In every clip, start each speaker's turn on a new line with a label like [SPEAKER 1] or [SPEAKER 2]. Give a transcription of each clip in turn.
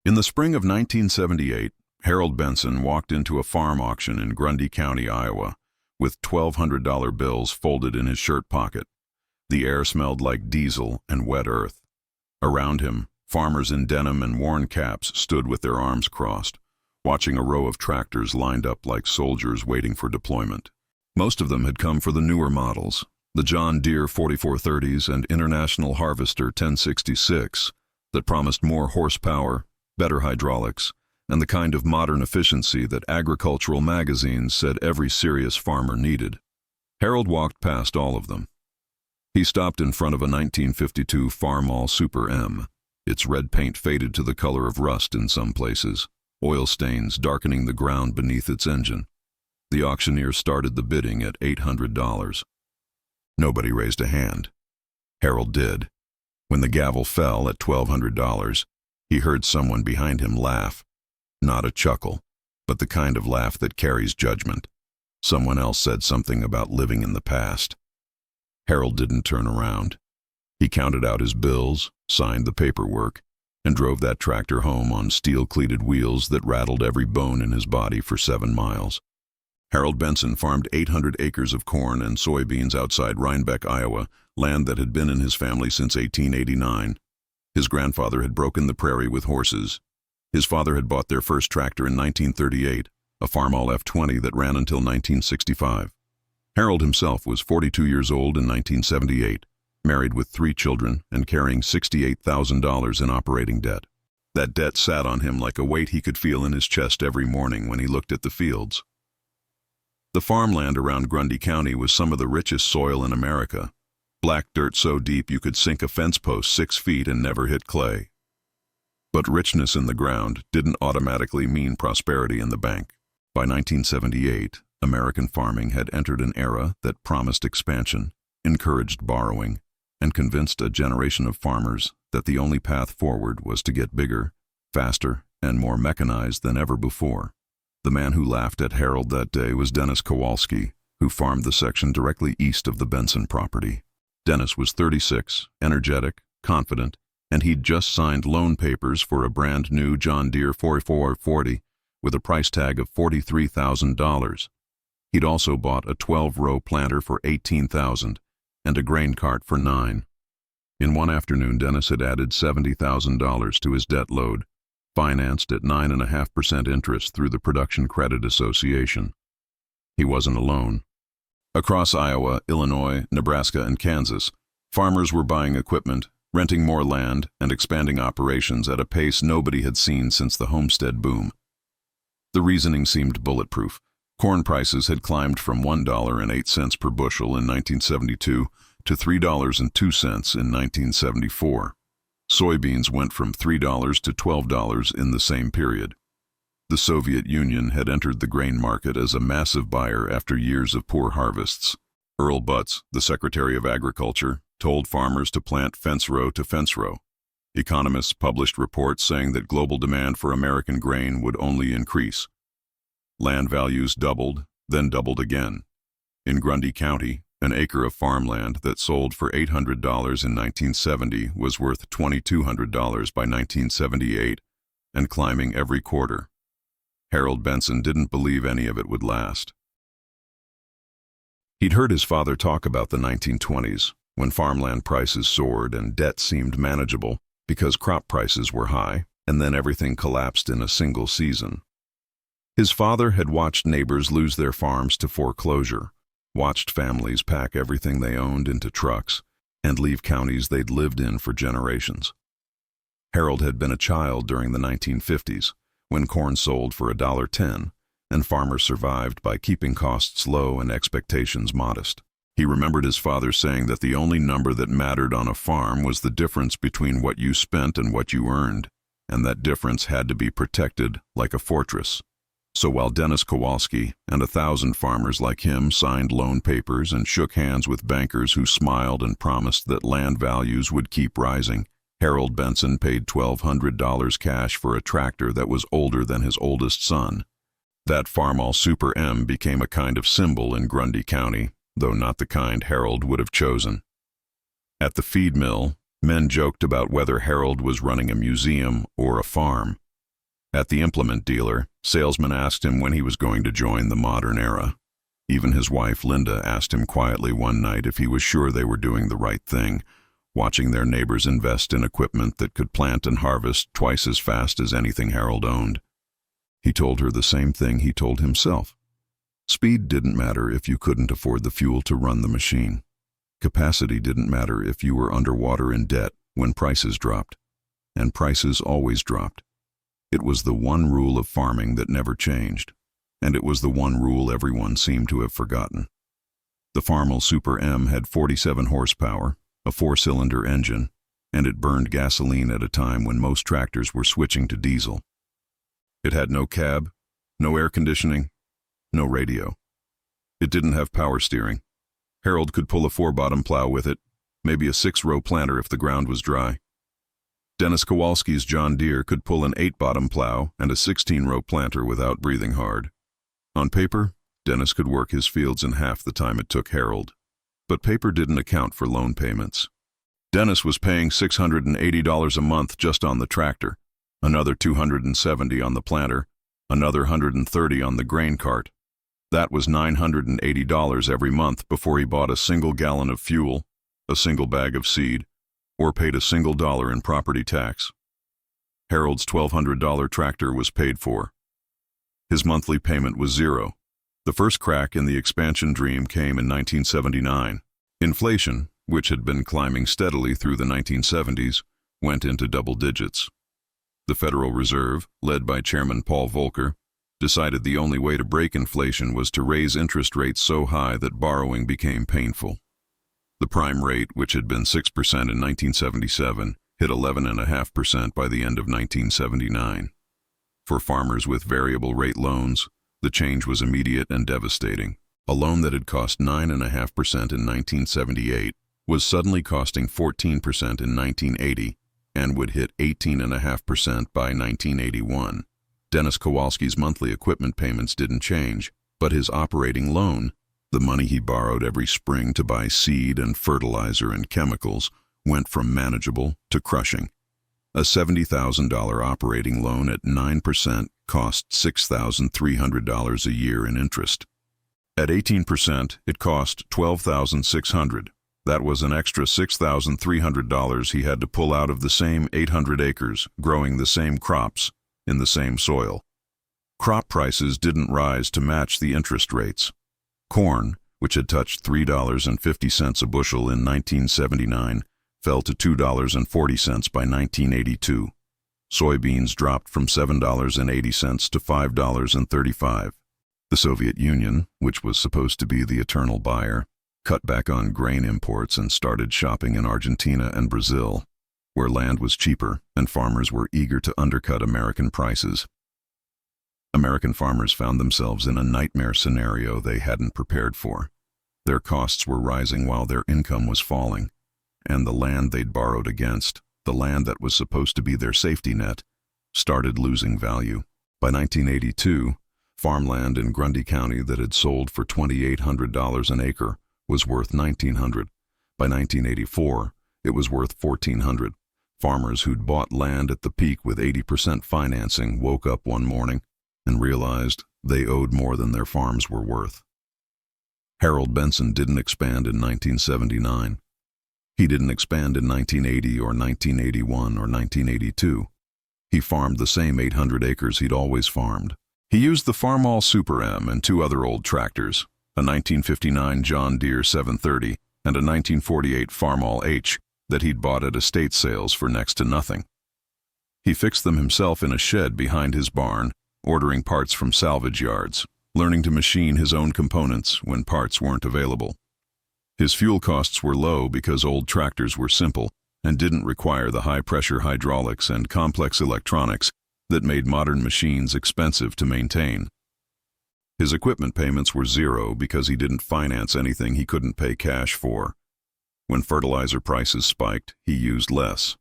[SPEAKER 1] In the spring of 1978, Harold Benson walked into a farm auction in Grundy County, Iowa, with $1,200 bills folded in his shirt pocket. The air smelled like diesel and wet earth. Around him, farmers in denim and worn caps stood with their arms crossed, watching a row of tractors lined up like soldiers waiting for deployment. Most of them had come for the newer models, the John Deere 4430s and International Harvester 1066, that promised more horsepower, better hydraulics, and the kind of modern efficiency that agricultural magazines said every serious farmer needed. Harold walked past all of them. He stopped in front of a 1952 Farmall Super M. Its red paint faded to the color of rust in some places, oil stains darkening the ground beneath its engine. The auctioneer started the bidding at $800. Nobody raised a hand. Harold did. When the gavel fell at $1,200, he heard someone behind him laugh. Not a chuckle, but the kind of laugh that carries judgment. Someone else said something about living in the past. Harold didn't turn around. He counted out his bills, signed the paperwork, and drove that tractor home on steel-cleated wheels that rattled every bone in his body for 7 miles. Harold Benson farmed 800 acres of corn and soybeans outside Rhinebeck, Iowa, land that had been in his family since 1889. His grandfather had broken the prairie with horses. His father had bought their first tractor in 1938, a Farmall F-20 that ran until 1965. Harold himself was 42 years old in 1978, married with 3 children and carrying $68,000 in operating debt. That debt sat on him like a weight he could feel in his chest every morning when he looked at the fields. The farmland around Grundy County was some of the richest soil in America. Black dirt so deep you could sink a fence post 6 feet and never hit clay. But richness in the ground didn't automatically mean prosperity in the bank. By 1978, American farming had entered an era that promised expansion, encouraged borrowing, and convinced a generation of farmers that the only path forward was to get bigger, faster, and more mechanized than ever before. The man who laughed at Harold that day was Dennis Kowalski, who farmed the section directly east of the Benson property. Dennis was 36, energetic, confident, and he'd just signed loan papers for a brand new John Deere 4440 with a price tag of $43,000. He'd also bought a 12-row planter for $18,000 and a grain cart for $9,000. In one afternoon, Dennis had added $70,000 to his debt load, financed at 9.5% interest through the Production Credit Association. He wasn't alone. Across Iowa, Illinois, Nebraska, and Kansas, farmers were buying equipment, renting more land, and expanding operations at a pace nobody had seen since the homestead boom. The reasoning seemed bulletproof. Corn prices had climbed from $1.08 per bushel in 1972 to $3.02 in 1974. Soybeans went from $3 to $12 in the same period. The Soviet Union had entered the grain market as a massive buyer after years of poor harvests. Earl Butz, the Secretary of Agriculture, told farmers to plant fence row to fence row. Economists published reports saying that global demand for American grain would only increase. Land values doubled, then doubled again. In Grundy County, an acre of farmland that sold for $800 in 1970 was worth $2,200 by 1978 and climbing every quarter. Harold Benson didn't believe any of it would last. He'd heard his father talk about the 1920s, when farmland prices soared and debt seemed manageable because crop prices were high, and then everything collapsed in a single season. His father had watched neighbors lose their farms to foreclosure, watched families pack everything they owned into trucks, and leave counties they'd lived in for generations. Harold had been a child during the 1950s, when corn sold for $1.10, and farmers survived by keeping costs low and expectations modest. He remembered his father saying that the only number that mattered on a farm was the difference between what you spent and what you earned, and that difference had to be protected like a fortress. So while Dennis Kowalski and 1,000 farmers like him signed loan papers and shook hands with bankers who smiled and promised that land values would keep rising, Harold Benson paid $1,200 cash for a tractor that was older than his oldest son. That Farmall Super M became a kind of symbol in Grundy County, though not the kind Harold would have chosen. At the feed mill, men joked about whether Harold was running a museum or a farm. At the implement dealer, salesman asked him when he was going to join the modern era. Even his wife, Linda, asked him quietly one night if he was sure they were doing the right thing, watching their neighbors invest in equipment that could plant and harvest twice as fast as anything Harold owned. He told her the same thing he told himself. Speed didn't matter if you couldn't afford the fuel to run the machine. Capacity didn't matter if you were underwater in debt when prices dropped. And prices always dropped. It was the one rule of farming that never changed, and it was the one rule everyone seemed to have forgotten. The Farmall Super M had 47 horsepower, a 4-cylinder engine, and it burned gasoline at a time when most tractors were switching to diesel. It had no cab, no air conditioning, no radio. It didn't have power steering. Harold could pull a 4-bottom plow with it, maybe a 6-row planter if the ground was dry. Dennis Kowalski's John Deere could pull an 8-bottom plow and a 16-row planter without breathing hard. On paper, Dennis could work his fields in half the time it took Harold. But paper didn't account for loan payments. Dennis was paying $680 a month just on the tractor, another $270 on the planter, another $130 on the grain cart. That was $980 every month before he bought a single gallon of fuel, a single bag of seed, or paid a single dollar in property tax. Harold's $1,200 tractor was paid for. His monthly payment was zero. The first crack in the expansion dream came in 1979. Inflation, which had been climbing steadily through the 1970s, went into double digits. The Federal Reserve, led by Chairman Paul Volcker, decided the only way to break inflation was to raise interest rates so high that borrowing became painful. The prime rate, which had been 6% in 1977, hit 11.5% by the end of 1979. For farmers with variable rate loans, the change was immediate and devastating. A loan that had cost 9.5% in 1978 was suddenly costing 14% in 1980 and would hit 18.5% by 1981. Dennis Kowalski's monthly equipment payments didn't change, but his operating loan, the money he borrowed every spring to buy seed and fertilizer and chemicals, went from manageable to crushing. A $70,000 operating loan at 9% cost $6,300 a year in interest. At 18%, it cost $12,600. That was an extra $6,300 he had to pull out of the same 800 acres, growing the same crops, in the same soil. Crop prices didn't rise to match the interest rates. Corn, which had touched $3.50 a bushel in 1979, fell to $2.40 by 1982. Soybeans dropped from $7.80 to $5.35. The Soviet Union, which was supposed to be the eternal buyer, cut back on grain imports and started shopping in Argentina and Brazil, where land was cheaper and farmers were eager to undercut American prices. American farmers found themselves in a nightmare scenario they hadn't prepared for. Their costs were rising while their income was falling, and the land they'd borrowed against, the land that was supposed to be their safety net, started losing value. By 1982, farmland in Grundy County that had sold for $2,800 an acre was worth $1,900. By 1984, it was worth $1,400. Farmers who'd bought land at the peak with 80% financing woke up one morning and realized they owed more than their farms were worth. Harold Benson didn't expand in 1979. He didn't expand in 1980 or 1981 or 1982. He farmed the same 800 acres he'd always farmed. He used the Farmall Super M and two other old tractors, a 1959 John Deere 730 and a 1948 Farmall H that he'd bought at estate sales for next to nothing. He fixed them himself in a shed behind his barn, ordering parts from salvage yards, learning to machine his own components when parts weren't available. His fuel costs were low because old tractors were simple and didn't require the high-pressure hydraulics and complex electronics that made modern machines expensive to maintain. His equipment payments were zero because he didn't finance anything he couldn't pay cash for. When fertilizer prices spiked, he used less.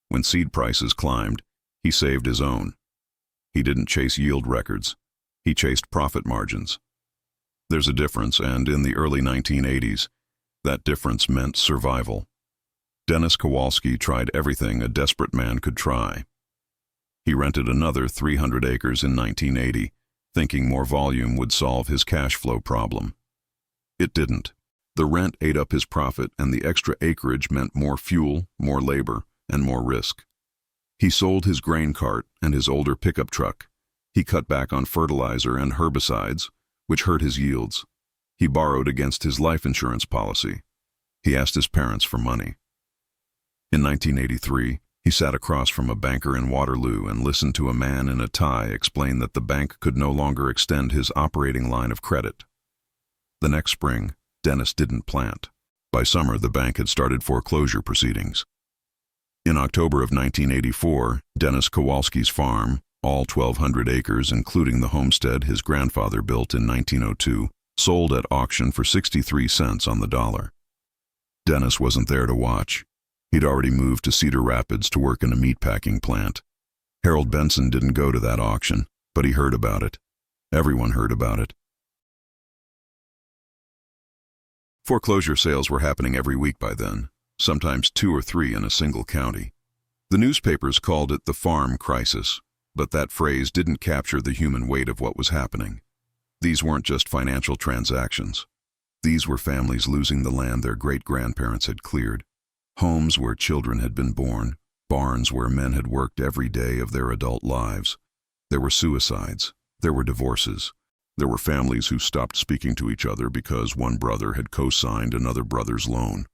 [SPEAKER 1] When seed prices climbed, he saved his own. He didn't chase yield records. He chased profit margins. There's a difference, and in the early 1980s, that difference meant survival. Dennis Kowalski tried everything a desperate man could try. He rented another 300 acres in 1980, thinking more volume would solve his cash flow problem. It didn't. The rent ate up his profit, and the extra acreage meant more fuel, more labor, and more risk. He sold his grain cart and his older pickup truck. He cut back on fertilizer and herbicides, which hurt his yields. He borrowed against his life insurance policy. He asked his parents for money. In 1983, he sat across from a banker in Waterloo and listened to a man in a tie explain that the bank could no longer extend his operating line of credit. The next spring, Dennis didn't plant. By summer, the bank had started foreclosure proceedings. In October of 1984, Dennis Kowalski's farm, all 1,200 acres including the homestead his grandfather built in 1902, sold at auction for 63 cents on the dollar. Dennis wasn't there to watch. He'd already moved to Cedar Rapids to work in a meatpacking plant. Harold Benson didn't go to that auction, but he heard about it. Everyone heard about it. Foreclosure sales were happening every week by then, sometimes 2 or 3 in a single county. The newspapers called it the farm crisis, but that phrase didn't capture the human weight of what was happening. These weren't just financial transactions. These were families losing the land their great-grandparents had cleared, homes where children had been born, barns where men had worked every day of their adult lives. There were suicides. There were divorces. There were families who stopped speaking to each other because one brother had co-signed another brother's loan.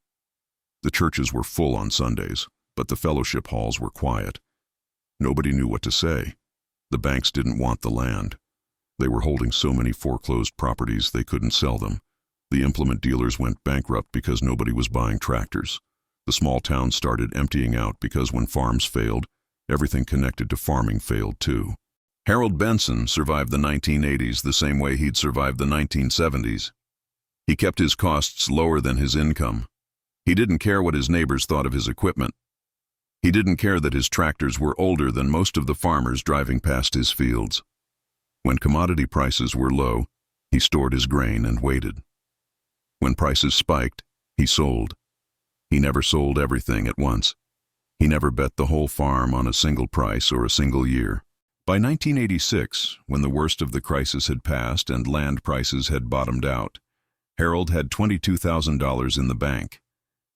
[SPEAKER 1] The churches were full on Sundays, but the fellowship halls were quiet. Nobody knew what to say. The banks didn't want the land. They were holding so many foreclosed properties they couldn't sell them. The implement dealers went bankrupt because nobody was buying tractors. The small towns started emptying out because when farms failed, everything connected to farming failed too. Harold Benson survived the 1980s the same way he'd survived the 1970s. He kept his costs lower than his income. He didn't care what his neighbors thought of his equipment. He didn't care that his tractors were older than most of the farmers driving past his fields. When commodity prices were low, he stored his grain and waited. When prices spiked, he sold. He never sold everything at once. He never bet the whole farm on a single price or a single year. By 1986, when the worst of the crisis had passed and land prices had bottomed out, Harold had $22,000 in the bank.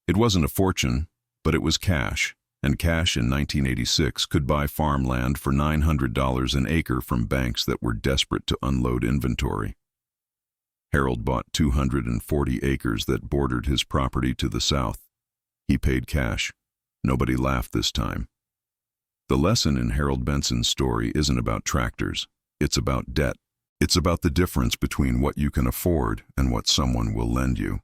[SPEAKER 1] It wasn't a fortune, but it was cash, and cash in 1986 could buy farmland for $900 an acre from banks that were desperate to unload inventory. Harold bought 240 acres that bordered his property to the south. He paid cash. Nobody laughed this time. The lesson in Harold Benson's story isn't about tractors. It's about debt. It's about the difference between what you can afford and what someone will lend you.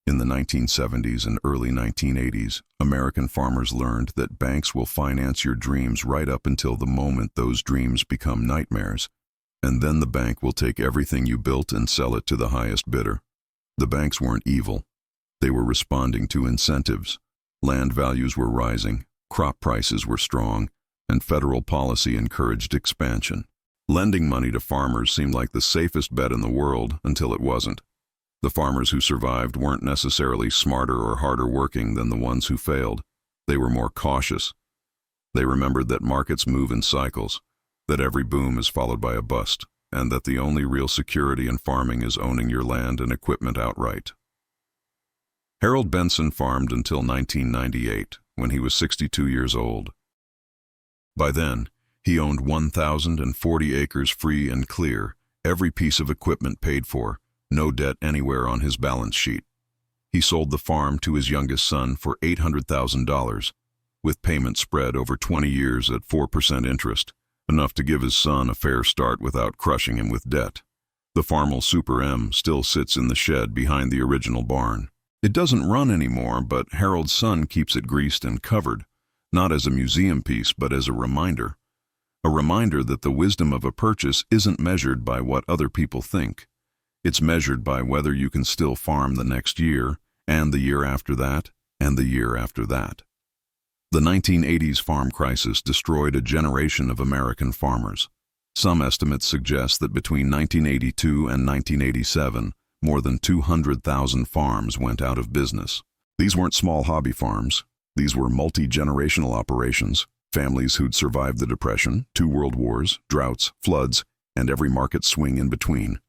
[SPEAKER 1] In the 1970s and early 1980s, American farmers learned that banks will finance your dreams right up until the moment those dreams become nightmares. And then the bank will take everything you built and sell it to the highest bidder. The banks weren't evil. They were responding to incentives. Land values were rising, crop prices were strong, and federal policy encouraged expansion. Lending money to farmers seemed like the safest bet in the world until it wasn't. The farmers who survived weren't necessarily smarter or harder working than the ones who failed. They were more cautious. They remembered that markets move in cycles, that every boom is followed by a bust, and that the only real security in farming is owning your land and equipment outright. Harold Benson farmed until 1998, when he was 62 years old. By then, he owned 1,040 acres free and clear, every piece of equipment paid for, no debt anywhere on his balance sheet. He sold the farm to his youngest son for $800,000, with payments spread over 20 years at 4% interest, enough to give his son a fair start without crushing him with debt. The Farmall Super M still sits in the shed behind the original barn. It doesn't run anymore, but Harold's son keeps it greased and covered, not as a museum piece, but as a reminder that the wisdom of a purchase isn't measured by what other people think. It's measured by whether you can still farm the next year, and the year after that, and the year after that. The 1980s farm crisis destroyed a generation of American farmers. Some estimates suggest that between 1982 and 1987, more than 200,000 farms went out of business. These weren't small hobby farms. These were multi-generational operations. Families who'd survived the Depression, 2 world wars, droughts, floods, and every market swing in between,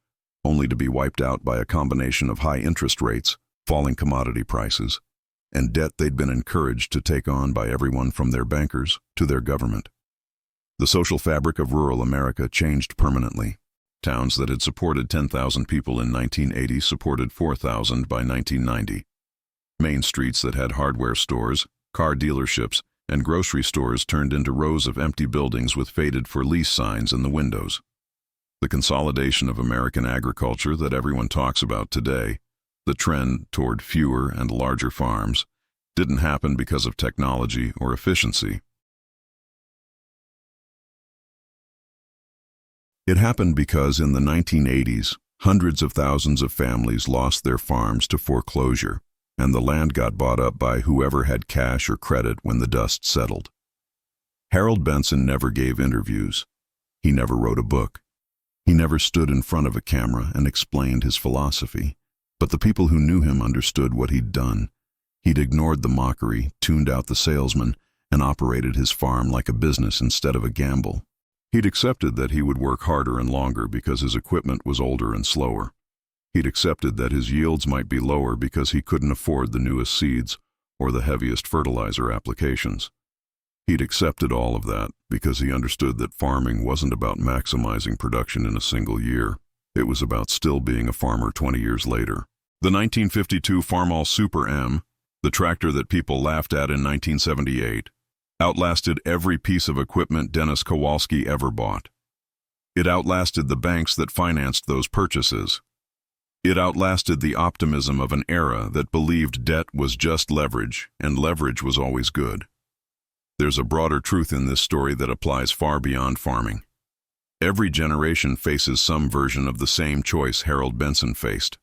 [SPEAKER 1] only to be wiped out by a combination of high interest rates, falling commodity prices, and debt they'd been encouraged to take on by everyone from their bankers to their government. The social fabric of rural America changed permanently. Towns that had supported 10,000 people in 1980 supported 4,000 by 1990. Main streets that had hardware stores, car dealerships, and grocery stores turned into rows of empty buildings with faded for lease signs in the windows. The consolidation of American agriculture that everyone talks about today, the trend toward fewer and larger farms, didn't happen because of technology or efficiency. It happened because in the 1980s, hundreds of thousands of families lost their farms to foreclosure, and the land got bought up by whoever had cash or credit when the dust settled. Harold Benson never gave interviews. He never wrote a book. He never stood in front of a camera and explained his philosophy. But the people who knew him understood what he'd done. He'd ignored the mockery, tuned out the salesman, and operated his farm like a business instead of a gamble. He'd accepted that he would work harder and longer because his equipment was older and slower. He'd accepted that his yields might be lower because he couldn't afford the newest seeds or the heaviest fertilizer applications. He'd accepted all of that because he understood that farming wasn't about maximizing production in a single year. It was about still being a farmer 20 years later. The 1952 Farmall Super M, the tractor that people laughed at in 1978, outlasted every piece of equipment Dennis Kowalski ever bought. It outlasted the banks that financed those purchases. It outlasted the optimism of an era that believed debt was just leverage, and leverage was always good. There's a broader truth in this story that applies far beyond farming. Every generation faces some version of the same choice Harold Benson faced.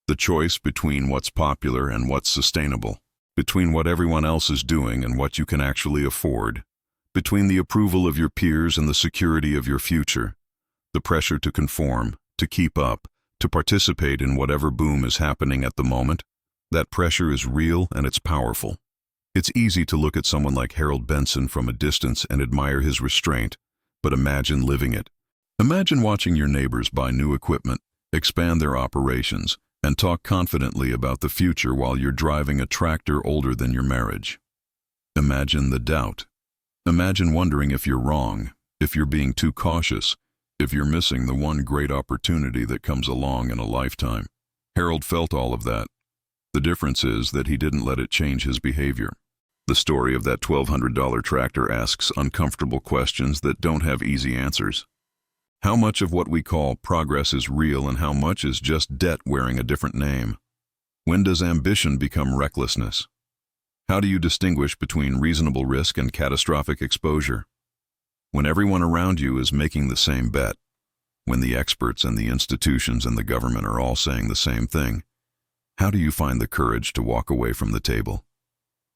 [SPEAKER 1] The choice between what's popular and what's sustainable, between what everyone else is doing and what you can actually afford, between the approval of your peers and the security of your future, the pressure to conform, to keep up, to participate in whatever boom is happening at the moment. That pressure is real and it's powerful. It's easy to look at someone like Harold Benson from a distance and admire his restraint, but imagine living it. Imagine watching your neighbors buy new equipment, expand their operations, and talk confidently about the future while you're driving a tractor older than your marriage. Imagine the doubt. Imagine wondering if you're wrong, if you're being too cautious, if you're missing the one great opportunity that comes along in a lifetime. Harold felt all of that. The difference is that he didn't let it change his behavior. The story of that $1,200 tractor asks uncomfortable questions that don't have easy answers. How much of what we call progress is real and how much is just debt wearing a different name? When does ambition become recklessness? How do you distinguish between reasonable risk and catastrophic exposure? When everyone around you is making the same bet, when the experts and the institutions and the government are all saying the same thing, how do you find the courage to walk away from the table?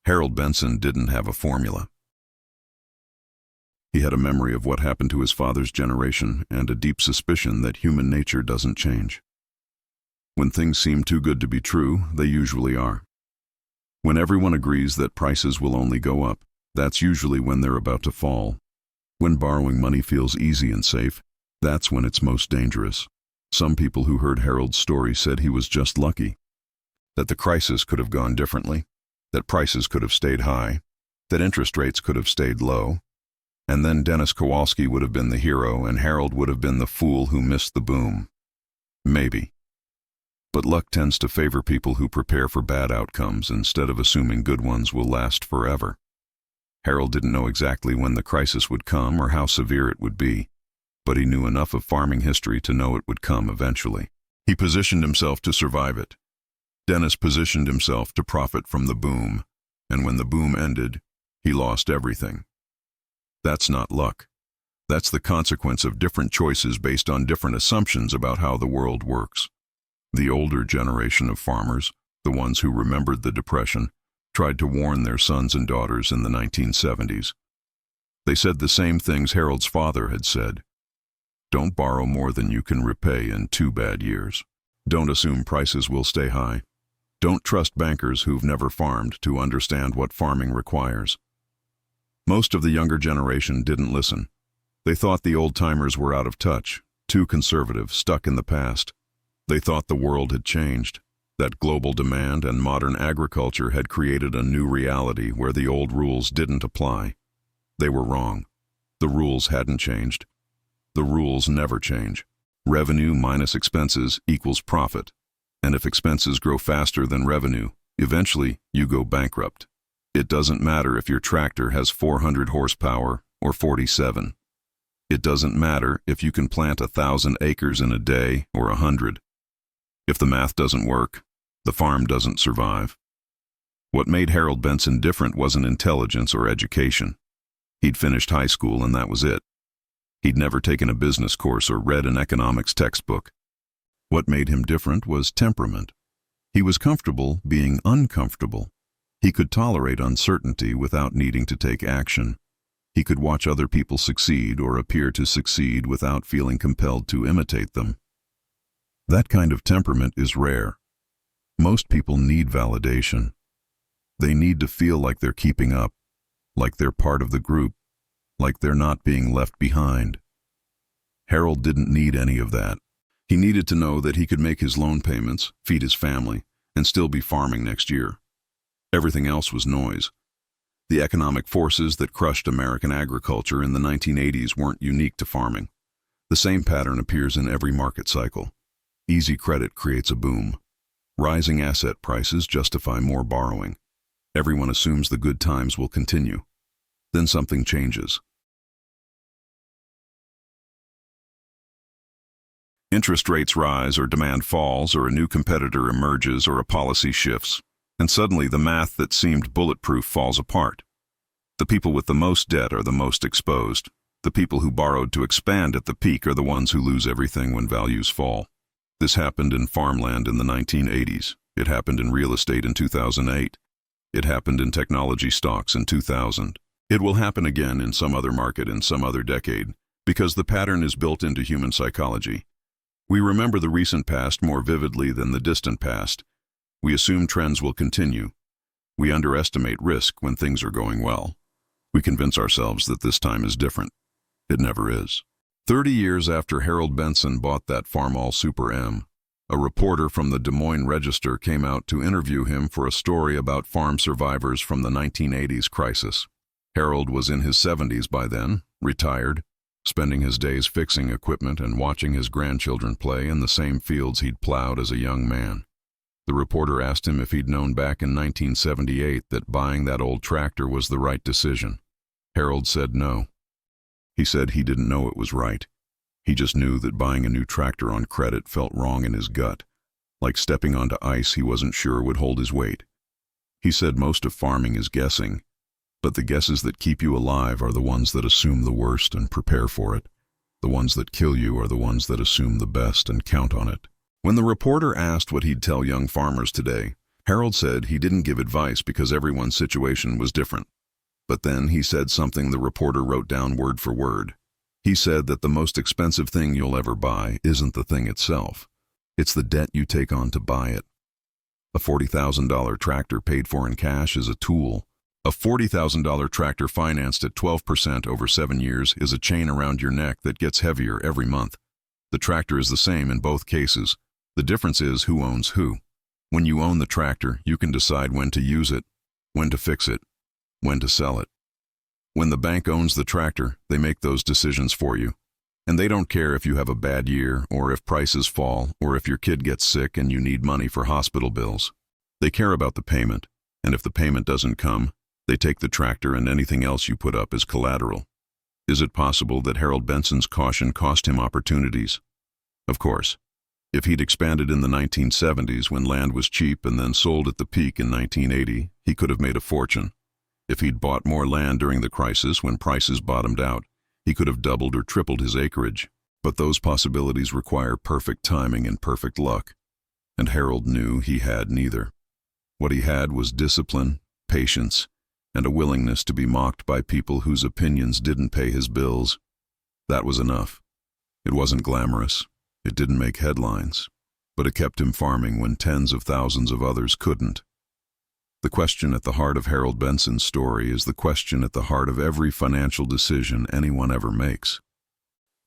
[SPEAKER 1] Harold Benson didn't have a formula. He had a memory of what happened to his father's generation and a deep suspicion that human nature doesn't change. When things seem too good to be true, they usually are. When everyone agrees that prices will only go up, that's usually when they're about to fall. When borrowing money feels easy and safe, that's when it's most dangerous. Some people who heard Harold's story said he was just lucky, that the crisis could have gone differently, that prices could have stayed high, that interest rates could have stayed low, and then Dennis Kowalski would have been the hero and Harold would have been the fool who missed the boom. Maybe. But luck tends to favor people who prepare for bad outcomes instead of assuming good ones will last forever. Harold didn't know exactly when the crisis would come or how severe it would be, but he knew enough of farming history to know it would come eventually. He positioned himself to survive it. Dennis positioned himself to profit from the boom, and when the boom ended, he lost everything. That's not luck. That's the consequence of different choices based on different assumptions about how the world works. The older generation of farmers, the ones who remembered the Depression, tried to warn their sons and daughters in the 1970s. They said the same things Harold's father had said. Don't borrow more than you can repay in 2 bad years. Don't assume prices will stay high. Don't trust bankers who've never farmed to understand what farming requires. Most of the younger generation didn't listen. They thought the old-timers were out of touch, too conservative, stuck in the past. They thought the world had changed, that global demand and modern agriculture had created a new reality where the old rules didn't apply. They were wrong. The rules hadn't changed. The rules never change. Revenue minus expenses equals profit. And if expenses grow faster than revenue, eventually you go bankrupt. It doesn't matter if your tractor has 400 horsepower or 47. It doesn't matter if you can plant 1,000 acres in a day or 100. If the math doesn't work, the farm doesn't survive. What made Harold Benson different wasn't intelligence or education. He'd finished high school and that was it. He'd never taken a business course or read an economics textbook. What made him different was temperament. He was comfortable being uncomfortable. He could tolerate uncertainty without needing to take action. He could watch other people succeed or appear to succeed without feeling compelled to imitate them. That kind of temperament is rare. Most people need validation. They need to feel like they're keeping up, like they're part of the group, like they're not being left behind. Harold didn't need any of that. He needed to know that he could make his loan payments, feed his family, and still be farming next year. Everything else was noise. The economic forces that crushed American agriculture in the 1980s weren't unique to farming. The same pattern appears in every market cycle. Easy credit creates a boom. Rising asset prices justify more borrowing. Everyone assumes the good times will continue. Then something changes. Interest rates rise or demand falls or a new competitor emerges or a policy shifts. And suddenly the math that seemed bulletproof falls apart. The people with the most debt are the most exposed. The people who borrowed to expand at the peak are the ones who lose everything when values fall. This happened in farmland in the 1980s. It happened in real estate in 2008. It happened in technology stocks in 2000. It will happen again in some other market in some other decade, because the pattern is built into human psychology. We remember the recent past more vividly than the distant past. We assume trends will continue. We underestimate risk when things are going well. We convince ourselves that this time is different. It never is. 30 years after Harold Benson bought that Farmall Super M, a reporter from the Des Moines Register came out to interview him for a story about farm survivors from the 1980s crisis. Harold was in his 70s by then, retired, spending his days fixing equipment and watching his grandchildren play in the same fields he'd plowed as a young man. The reporter asked him if he'd known back in 1978 that buying that old tractor was the right decision. Harold said no. He said he didn't know it was right. He just knew that buying a new tractor on credit felt wrong in his gut, like stepping onto ice he wasn't sure would hold his weight. He said most of farming is guessing, but the guesses that keep you alive are the ones that assume the worst and prepare for it. The ones that kill you are the ones that assume the best and count on it. When the reporter asked what he'd tell young farmers today, Harold said he didn't give advice because everyone's situation was different. But then he said something the reporter wrote down word for word. He said that the most expensive thing you'll ever buy isn't the thing itself. It's the debt you take on to buy it. A $40,000 tractor paid for in cash is a tool. A $40,000 tractor financed at 12% over 7 years is a chain around your neck that gets heavier every month. The tractor is the same in both cases. The difference is who owns who. When you own the tractor, you can decide when to use it, when to fix it, when to sell it. When the bank owns the tractor, they make those decisions for you. And they don't care if you have a bad year, or if prices fall, or if your kid gets sick and you need money for hospital bills. They care about the payment, and if the payment doesn't come, they take the tractor and anything else you put up as collateral. Is it possible that Harold Benson's caution cost him opportunities? Of course. If he'd expanded in the 1970s when land was cheap and then sold at the peak in 1980, he could have made a fortune. If he'd bought more land during the crisis when prices bottomed out, he could have doubled or tripled his acreage. But those possibilities require perfect timing and perfect luck. And Harold knew he had neither. What he had was discipline, patience, and a willingness to be mocked by people whose opinions didn't pay his bills. That was enough. It wasn't glamorous. It didn't make headlines. But it kept him farming when tens of thousands of others couldn't. The question at the heart of Harold Benson's story is the question at the heart of every financial decision anyone ever makes.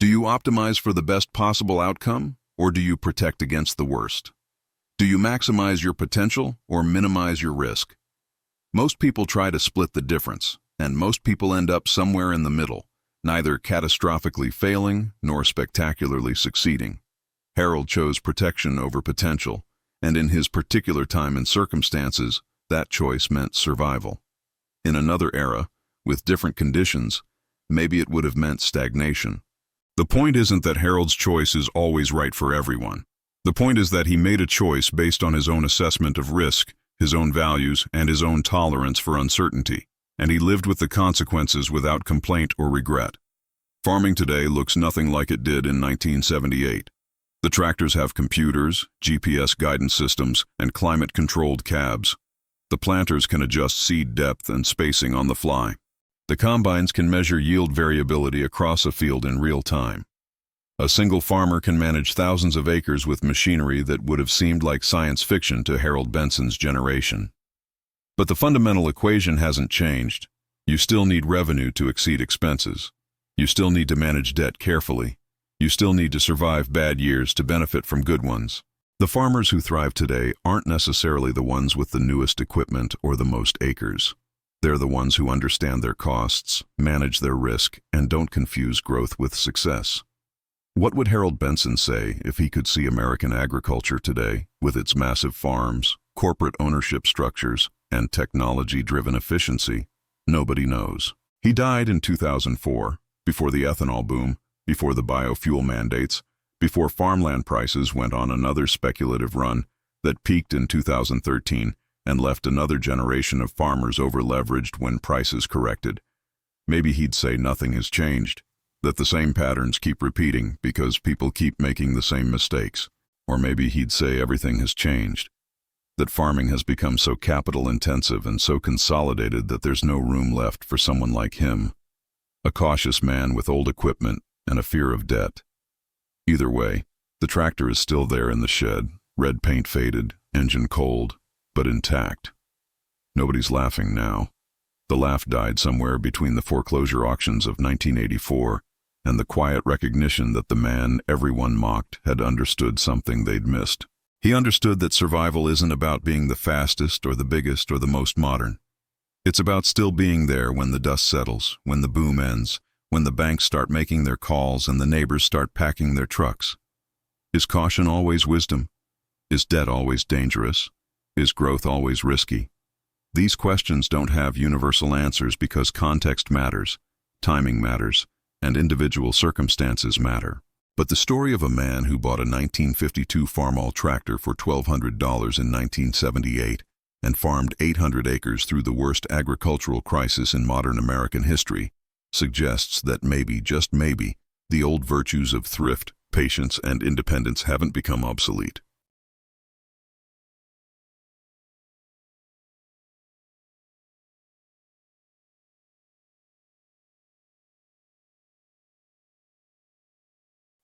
[SPEAKER 1] Do you optimize for the best possible outcome, or do you protect against the worst? Do you maximize your potential or minimize your risk? Most people try to split the difference, and most people end up somewhere in the middle, neither catastrophically failing nor spectacularly succeeding. Harold chose protection over potential, and in his particular time and circumstances, that choice meant survival. In another era, with different conditions, maybe it would have meant stagnation. The point isn't that Harold's choice is always right for everyone. The point is that he made a choice based on his own assessment of risk, his own values, and his own tolerance for uncertainty, and he lived with the consequences without complaint or regret. Farming today looks nothing like it did in 1978. The tractors have computers, GPS guidance systems, and climate-controlled cabs. The planters can adjust seed depth and spacing on the fly. The combines can measure yield variability across a field in real time. A single farmer can manage thousands of acres with machinery that would have seemed like science fiction to Harold Benson's generation. But the fundamental equation hasn't changed. You still need revenue to exceed expenses. You still need to manage debt carefully. You still need to survive bad years to benefit from good ones. The farmers who thrive today aren't necessarily the ones with the newest equipment or the most acres. They're the ones who understand their costs, manage their risk, and don't confuse growth with success. What would Harold Benson say if he could see American agriculture today, with its massive farms, corporate ownership structures, and technology-driven efficiency? Nobody knows. He died in 2004, before the ethanol boom, before the biofuel mandates, before farmland prices went on another speculative run that peaked in 2013 and left another generation of farmers over-leveraged when prices corrected. Maybe he'd say nothing has changed, that the same patterns keep repeating because people keep making the same mistakes. Or maybe he'd say everything has changed, that farming has become so capital-intensive and so consolidated that there's no room left for someone like him, a cautious man with old equipment and a fear of debt. Either way, the tractor is still there in the shed, red paint faded, engine cold, but intact. Nobody's laughing now. The laugh died somewhere between the foreclosure auctions of 1984 and the quiet recognition that the man everyone mocked had understood something they'd missed. He understood that survival isn't about being the fastest or the biggest or the most modern. It's about still being there when the dust settles, when the boom ends, when the banks start making their calls and the neighbors start packing their trucks. Is caution always wisdom? Is debt always dangerous? Is growth always risky? These questions don't have universal answers because context matters, timing matters, and individual circumstances matter. But the story of a man who bought a 1952 Farmall tractor for $1,200 in 1978 and farmed 800 acres through the worst agricultural crisis in modern American history suggests that maybe, just maybe, the old virtues of thrift, patience, and independence haven't become obsolete.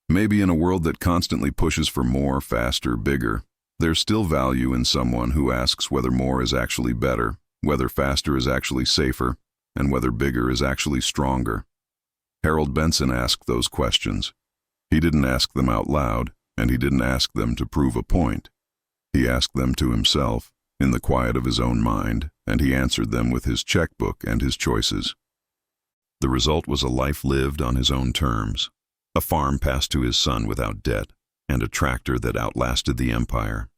[SPEAKER 1] Maybe in a world that constantly pushes for more, faster, bigger, there's still value in someone who asks whether more is actually better, whether faster is actually safer, and whether bigger is actually stronger. Harold Benson asked those questions. He didn't ask them out loud, and he didn't ask them to prove a point. He asked them to himself, in the quiet of his own mind, and he answered them with his checkbook and his choices. The result was a life lived on his own terms, a farm passed to his son without debt, and a tractor that outlasted the empire.